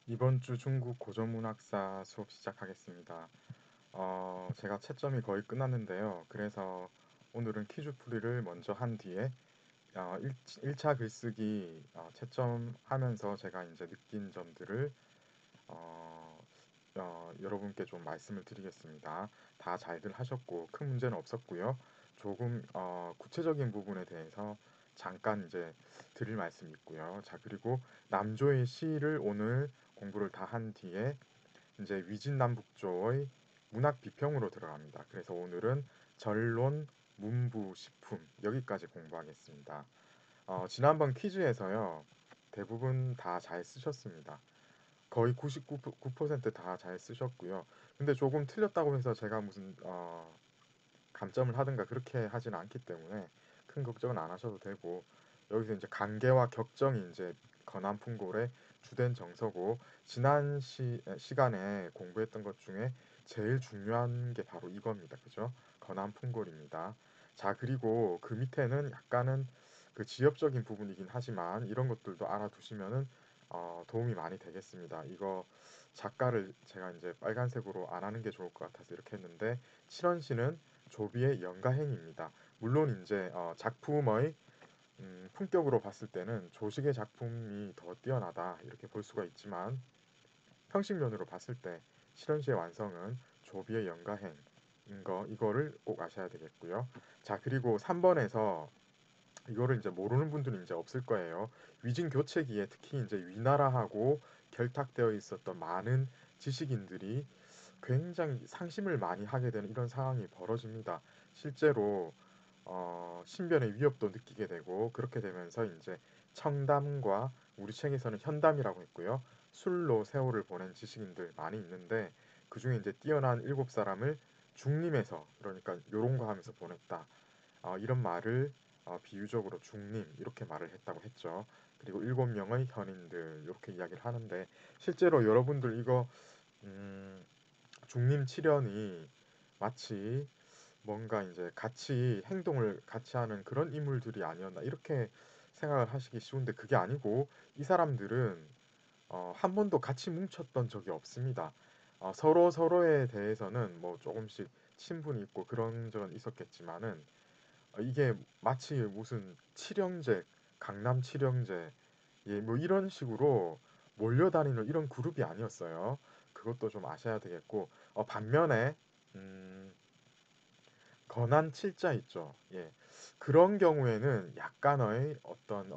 이번 주 중국 고전문학사 수업 시작하겠습니다. 제가 채점이 거의 끝났는데요. 그래서 오늘은 퀴즈 풀이를 먼저 한 뒤에 1차 글쓰기 채점하면서 제가 이제 느낀 점들을 어, 여러분께 좀 말씀을 드리겠습니다. 다 잘들 하셨고 큰 문제는 없었고요. 조금 구체적인 부분에 대해서 잠깐 이제 드릴 말씀이 있고요. 자, 그리고 남조의 시를 오늘 공부를 다 한 뒤에 이제 위진남북조의 문학 비평으로 들어갑니다. 그래서 오늘은 전론, 문부, 식품 여기까지 공부하겠습니다. 지난번 퀴즈에서요. 대부분 다 잘 쓰셨습니다. 거의 99%다 잘 쓰셨고요. 근데 조금 틀렸다고 해서 제가 무슨 감점을 하든가 그렇게 하지는 않기 때문에 큰 걱정은 안 하셔도 되고, 여기서 이제 관계와 격정이 이제 건한풍골의 주된 정서고, 지난 시간에 공부했던 것 중에 제일 중요한 게 바로 이겁니다. 그죠? 건한풍골입니다. 자, 그리고 그 밑에는 약간은 그 지엽적인 부분이긴 하지만 이런 것들도 알아두시면은 도움이 많이 되겠습니다. 이거 작가를 제가 이제 빨간색으로 안 하는 게 좋을 것 같아서 이렇게 했는데, 칠원시는 조비의 연가행입니다. 물론 이제 작품의 품격으로 봤을 때는 조식의 작품이 더 뛰어나다 이렇게 볼 수가 있지만, 형식면으로 봤을 때 실현시의 완성은 조비의 연가행인 거, 이거를 꼭 아셔야 되겠고요. 자, 그리고 3번에서 이거를 이제 모르는 분들은 이제 없을 거예요. 위진 교체기에 특히 이제 위나라하고 결탁되어 있었던 많은 지식인들이 굉장히 상심을 많이 하게 되는 이런 상황이 벌어집니다. 실제로 신변의 위협도 느끼게 되고, 그렇게 되면서 이제 청담과 우리 책에서는 현담이라고 했고요. 술로 세월을 보낸 지식인들 많이 있는데, 그 중에 이제 뛰어난 7사람을 중림에서, 그러니까 요런거 하면서 보냈다. 이런 말을 비유적으로 중림 이렇게 말을 했다고 했죠. 그리고 7명의 현인들 이렇게 이야기를 하는데, 실제로 여러분들 이거 중림 칠연이 마치 뭔가 이제 같이 행동을 같이 하는 그런 인물들이 아니었나 이렇게 생각을 하시기 쉬운데, 그게 아니고 이 사람들은 한 번도 같이 뭉쳤던 적이 없습니다. 서로 서로에 대해서는 뭐 조금씩 친분이 있고 그런 적은 있었겠지만은, 이게 마치 무슨 칠형제, 강남 칠형제, 예, 뭐 이런 식으로 몰려다니는 이런 그룹이 아니었어요. 그것도 좀 아셔야 되겠고, 반면에 음, 건한 칠자 있죠. 예, 그런 경우에는 약간의 어떤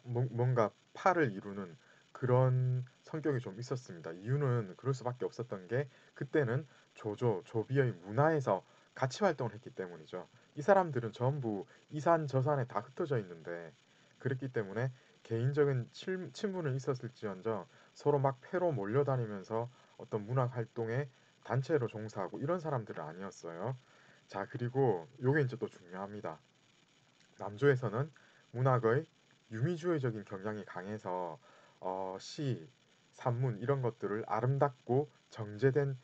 뭔가 파를 이루는 그런 성격이 좀 있었습니다. 이유는 그럴 수밖에 없었던 게, 그때는 조비의 문화에서 같이 활동을 했기 때문이죠. 이 사람들은 전부 이산 저산에 다 흩어져 있는데, 그랬기 때문에 개인적인 친분은 있었을지언정 서로 막 패로 몰려다니면서 어떤 문학 활동에 단체로 종사하고 이런 사람들은 아니었어요. 자, 그리고 요게 이제 또 중요합니다. 남조에서는 문학의 유미주의적인 경향이 강해서 시, 산문 이런 것들을 아름답고 정제된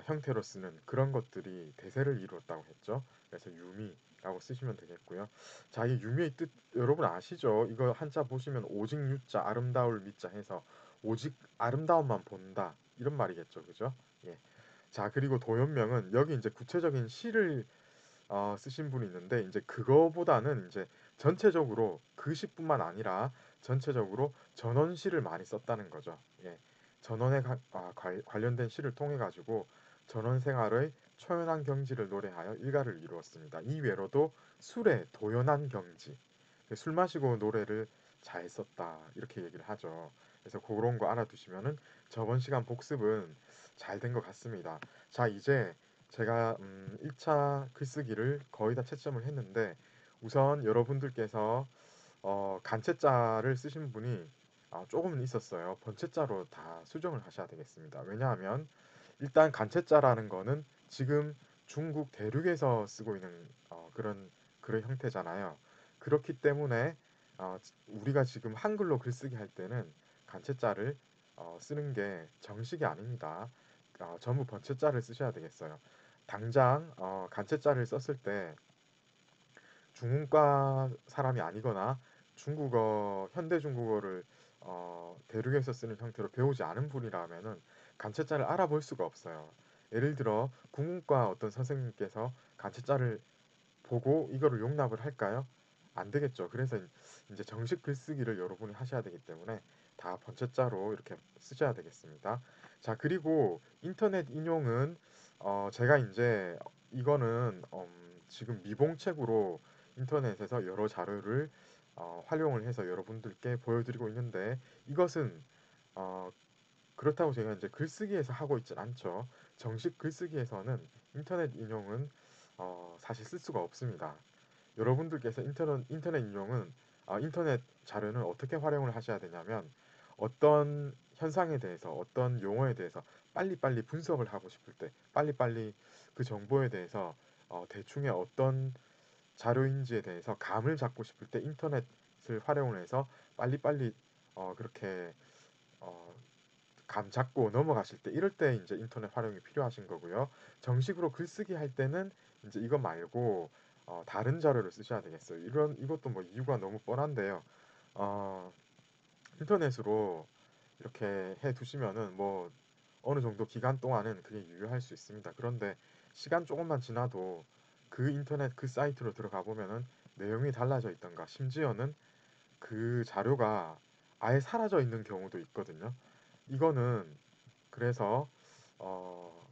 형태로 쓰는 그런 것들이 대세를 이루었다고 했죠. 그래서 유미라고 쓰시면 되겠고요. 자, 이 유미의 뜻 여러분 아시죠? 이거 한자 보시면 오직 유자 아름다울 미자 해서 오직 아름다움만 본다 이런 말이겠죠, 그죠? 예. 자, 그리고 도연명은 여기 이제 구체적인 시를 쓰신 분이 있는데, 이제 그거보다는 이제 전체적으로 그 시뿐만 아니라 전체적으로 전원시를 많이 썼다는 거죠. 예. 전원에 관련된 시를 통해 가지고 전원 생활의 초연한 경지를 노래하여 일가를 이루었습니다. 이 외로도 술에 도연한 경지, 술 마시고 노래를 잘 썼다 이렇게 얘기를 하죠. 그래서 그런 거 알아두시면은 저번 시간 복습은 잘 된 것 같습니다. 자, 이제 제가 1차 글쓰기를 거의 다 채점을 했는데, 우선 여러분들께서 간체자를 쓰신 분이 조금은 있었어요. 번체자로 다 수정을 하셔야 되겠습니다. 왜냐하면 일단 간체자라는 거는 지금 중국 대륙에서 쓰고 있는 그런 글의 형태잖아요. 그렇기 때문에 우리가 지금 한글로 글쓰기 할 때는 간체자를 쓰는 게 정식이 아닙니다. 전부 번체자를 쓰셔야 되겠어요. 당장 간체자를 썼을 때 중문과 사람이 아니거나 중국어, 현대 중국어를 대륙에서 쓰는 형태로 배우지 않은 분이라면은 간체자를 알아볼 수가 없어요. 예를 들어 국문과 어떤 선생님께서 간체자를 보고 이거를 용납을 할까요? 안 되겠죠. 그래서 이제 정식 글쓰기를 여러분이 하셔야 되기 때문에 다 번체자로 이렇게 쓰셔야 되겠습니다. 자, 그리고 인터넷 인용은 제가 이제 이거는 지금 미봉책으로 인터넷에서 여러 자료를 활용을 해서 여러분들께 보여드리고 있는데 이것은 어, 그렇다고 제가 이제 글쓰기에서 하고 있진 않죠. 정식 글쓰기에서는 인터넷 인용은 사실 쓸 수가 없습니다. 여러분들께서 인터넷 인용은 인터넷 자료는 어떻게 활용을 하셔야 되냐면 어떤 현상에 대해서 어떤 용어에 대해서 빨리빨리 분석을 하고 싶을 때 빨리빨리 그 정보에 대해서 대충의 어떤 자료인지에 대해서 감을 잡고 싶을 때 인터넷을 활용을 해서 빨리빨리 그렇게 어, 감 잡고 넘어가실 때 이럴 때 이제 인터넷 활용이 필요하신 거고요. 정식으로 글쓰기 할 때는 이제 이거 말고 다른 자료를 쓰셔야 되겠어요. 이것도 뭐 이유가 너무 뻔한데요. 어, 인터넷으로 이렇게 해 두시면은 뭐 어느 정도 기간 동안은 그게 유효할 수 있습니다. 그런데 시간 조금만 지나도 그 인터넷 그 사이트로 들어가 보면은 내용이 달라져 있던가 심지어는 그 자료가 아예 사라져 있는 경우도 있거든요. 이거는 그래서 어,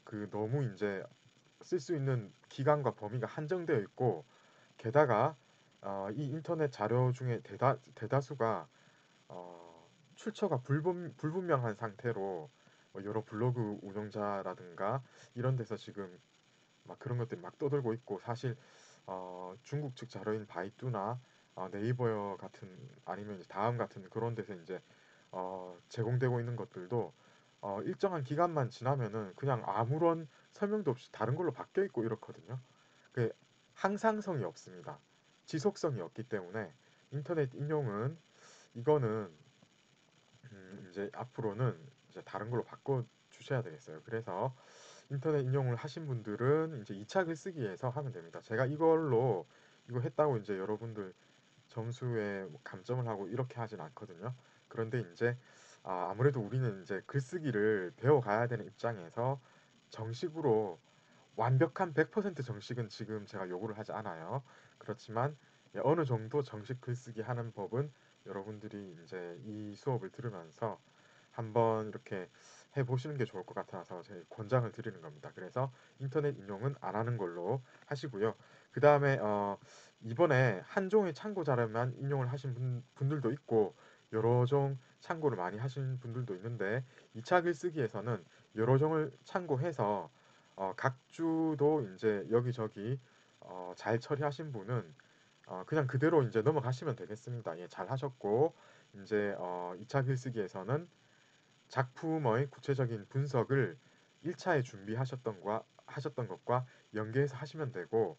그 너무 이제 쓸 수 있는 기간과 범위가 한정되어 있고 게다가 이 인터넷 자료 중에 대다수가 출처가 불분명한 상태로 뭐 여러 블로그 운영자라든가 이런 데서 지금 막 그런 것들이 막 떠돌고 있고 사실 중국 측 자료인 바이두나 네이버 같은 아니면 이제 다음 같은 그런 데서 이제 제공되고 있는 것들도 일정한 기간만 지나면은 그냥 아무런 설명도 없이 다른 걸로 바뀌어 있고 이렇거든요. 그 항상성이 없습니다. 지속성이 없기 때문에 인터넷 인용은 이거는 이제 앞으로는 이제 다른 걸로 바꿔 주셔야 되겠어요. 그래서 인터넷 인용을 하신 분들은 이제 2차 글쓰기에서 하면 됩니다. 제가 이걸로 이거 했다고 이제 여러분들 점수에 뭐 감점을 하고 이렇게 하진 않거든요. 그런데 이제 아무래도 우리는 이제 글쓰기를 배워가야 되는 입장에서 정식으로 완벽한 100% 정식은 지금 제가 요구를 하지 않아요. 그렇지만 어느 정도 정식 글쓰기 하는 법은 여러분들이 이제 이 수업을 들으면서 한번 이렇게 해보시는 게 좋을 것 같아서 제 권장을 드리는 겁니다. 그래서 인터넷 인용은 안 하는 걸로 하시고요. 그 다음에 이번에 한 종의 참고 자료만 인용을 하신 분들도 있고 여러 종 참고를 많이 하신 분들도 있는데 2차 글쓰기에서는 여러 종을 참고해서 각 주도 이제 여기저기 잘 처리하신 분은 그냥 그대로 이제 넘어가시면 되겠습니다. 예, 잘 하셨고 이제 2차 글쓰기에서는 작품의 구체적인 분석을 1차에 하셨던 것과 연계해서 하시면 되고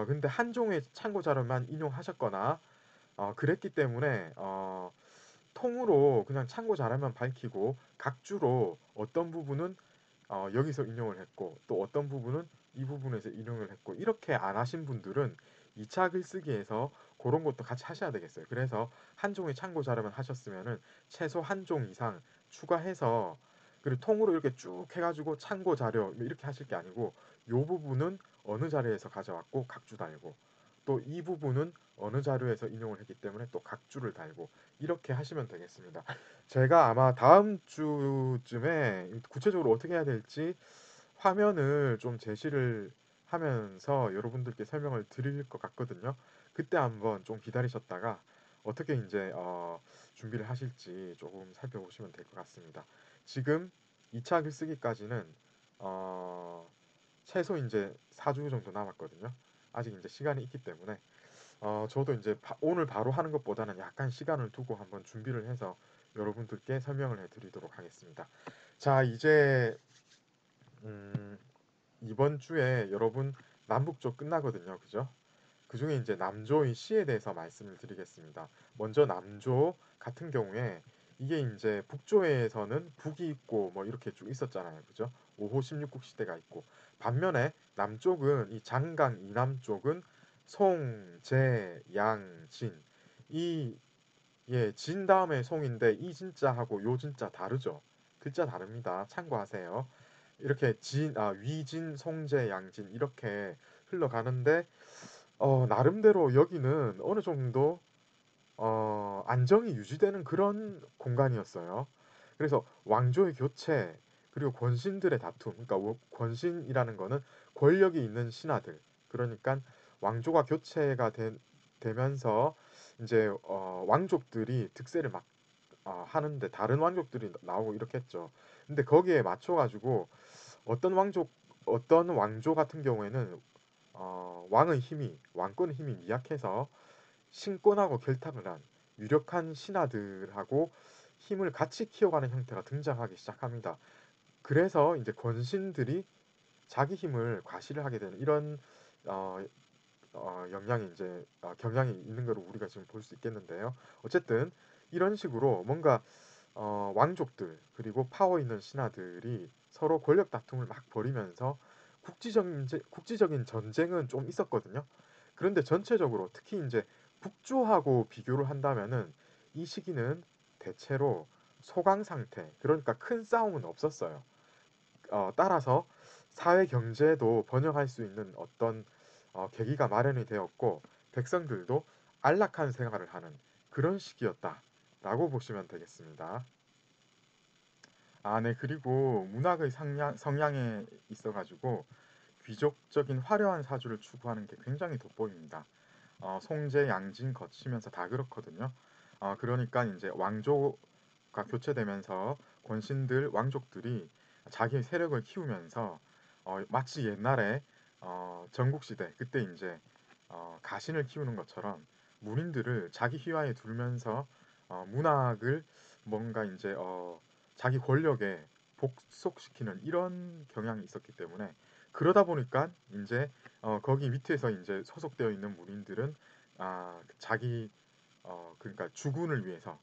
근데 한 종의 참고 자료만 인용하셨거나 그랬기 때문에 통으로 그냥 참고 자료만 밝히고 각 주로 어떤 부분은 여기서 인용을 했고 또 어떤 부분은 이 부분에서 인용을 했고 이렇게 안 하신 분들은 2차 글쓰기에서 그런 것도 같이 하셔야 되겠어요. 그래서 한 종의 참고 자료만 하셨으면은 최소 한 종 이상 추가해서 그리고 통으로 이렇게 쭉 해가지고 참고 자료 뭐 이렇게 하실 게 아니고 요 부분은 어느 자료에서 가져왔고 각주 달고 또 이 부분은 어느 자료에서 인용을 했기 때문에 또 각주를 달고 이렇게 하시면 되겠습니다. 제가 아마 다음 주쯤에 구체적으로 어떻게 해야 될지 화면을 좀 제시를 하면서 여러분들께 설명을 드릴 것 같거든요. 그때 한번 좀 기다리셨다가 어떻게 이제 준비를 하실지 조금 살펴보시면 될 것 같습니다. 지금 2차 글쓰기까지는 어, 최소 이제 4주 정도 남았거든요. 아직 이제 시간이 있기 때문에 저도 이제 오늘 바로 하는 것보다는 약간 시간을 두고 한번 준비를 해서 여러분들께 설명을 해드리도록 하겠습니다. 자, 이제 음, 이번 주에 여러분 남북조 끝나거든요, 그죠? 그 중에 이제 남조의 시에 대해서 말씀을 드리겠습니다. 먼저 남조 같은 경우에 이게 이제 북조에서는 북이 있고 뭐 이렇게 쭉 있었잖아요, 그죠? 5호 16국 시대가 있고 반면에 남쪽은 이 장강 이남 쪽은 송, 제, 양, 진 이 예, 진 다음에 송인데 이 진자하고 요 진자 다르죠. 글자 다릅니다. 참고하세요. 이렇게 위진, 송재, 양진 이렇게 흘러가는데 나름대로 여기는 어느 정도 안정이 유지되는 그런 공간이었어요. 그래서 왕조의 교체 그리고 권신들의 다툼, 그러니까 권신이라는 거는 권력이 있는 신하들, 그러니까 왕조가 되면서 이제 왕족들이 득세를 막 하는데 다른 왕족들이 나오고 이렇게 했죠. 근데 거기에 맞춰가지고 어떤 왕족 어떤 왕조 같은 경우에는 왕권의 힘이 미약해서 신권하고 결탁을 한 유력한 신하들하고 힘을 같이 키워가는 형태가 등장하기 시작합니다. 그래서 이제 권신들이 자기 힘을 과시를 하게 되는 이런 어, 경향이 있는 걸 우리가 지금 볼 수 있겠는데요. 어쨌든 이런 식으로 뭔가 왕족들 그리고 파워 있는 신하들이 서로 권력 다툼을 막 벌이면서 국지적인 전쟁은 좀 있었거든요. 그런데 전체적으로 특히 이제 북조하고 비교를 한다면은 이 시기는 대체로 소강 상태, 그러니까 큰 싸움은 없었어요. 따라서 사회 경제도 번영할 수 있는 어떤 계기가 마련이 되었고 백성들도 안락한 생활을 하는 그런 시기였다라고 보시면 되겠습니다. 네. 그리고 문학의 성향에 있어가지고 귀족적인 화려한 사주를 추구하는 게 굉장히 돋보입니다. 송재, 양진 거치면서 다 그렇거든요. 그러니까 이제 왕조가 교체되면서 권신들, 왕족들이 자기의 세력을 키우면서 마치 옛날에 전국시대 그때 이제 가신을 키우는 것처럼 문인들을 자기 휘하에 두면서 문학을 뭔가 이제 자기 권력에 복속시키는 이런 경향이 있었기 때문에 그러다 보니까 이제 거기 밑에서 이제 소속되어 있는 문인들은 자기 그러니까 주군을 위해서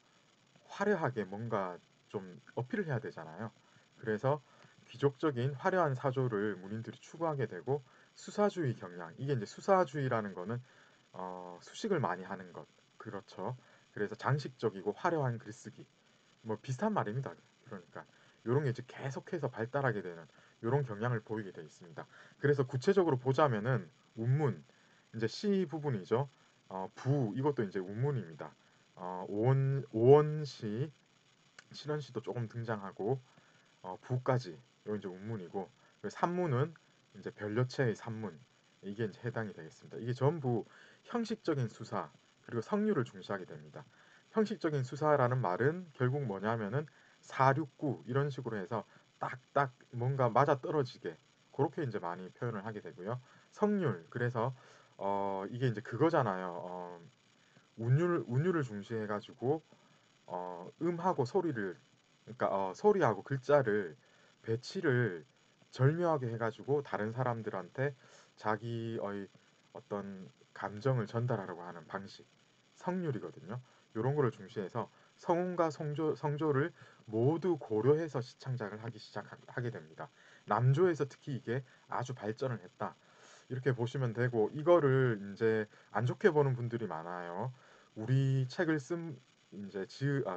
화려하게 뭔가 좀 어필을 해야 되잖아요. 그래서 귀족적인 화려한 사조를 문인들이 추구하게 되고 수사주의 경향 이게 이제 수사주의라는 거는 수식을 많이 하는 것 그렇죠. 그래서 장식적이고 화려한 글쓰기 뭐 비슷한 말입니다. 그러니까 이런 게 이제 계속해서 발달하게 되는 이런 경향을 보이게 되어 있습니다. 그래서 구체적으로 보자면은 운문 이제 시 부분이죠. 부 이것도 이제 운문입니다. 오원시 실현시도 조금 등장하고 부까지 요 이제 운문이고 산문은 이제 변려체의 산문 이게 이제 해당이 되겠습니다. 이게 전부 형식적인 수사 그리고 성류를 중시하게 됩니다. 형식적인 수사라는 말은 결국 뭐냐면은 469 이런 식으로 해서 딱딱 뭔가 맞아떨어지게 그렇게 이제 많이 표현을 하게 되고요. 성률 그래서 이게 이제 그거잖아요. 운율을 중시해 가지고 음하고 소리를 그러니까 소리하고 글자를 배치를 절묘하게 해가지고 다른 사람들한테 자기의 어떤 감정을 전달하려고 하는 방식 성률이거든요. 이런 거를 중시해서 성운과 성조를 모두 고려해서 시창작을 하기 시작하게 됩니다. 남조에서 특히 이게 아주 발전을 했다. 이렇게 보시면 되고 이거를 이제 안 좋게 보는 분들이 많아요. 우리 책을 쓴 이제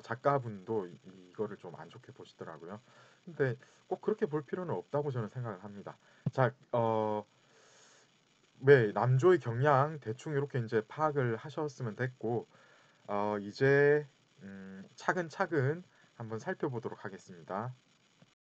작가분도 이거를 좀 안 좋게 보시더라고요. 근데 꼭 그렇게 볼 필요는 없다고 저는 생각을 합니다. 자, 네, 남조의 경향 대충 이렇게 이제 파악을 하셨으면 됐고, 이제 차근차근 한번 살펴보도록 하겠습니다.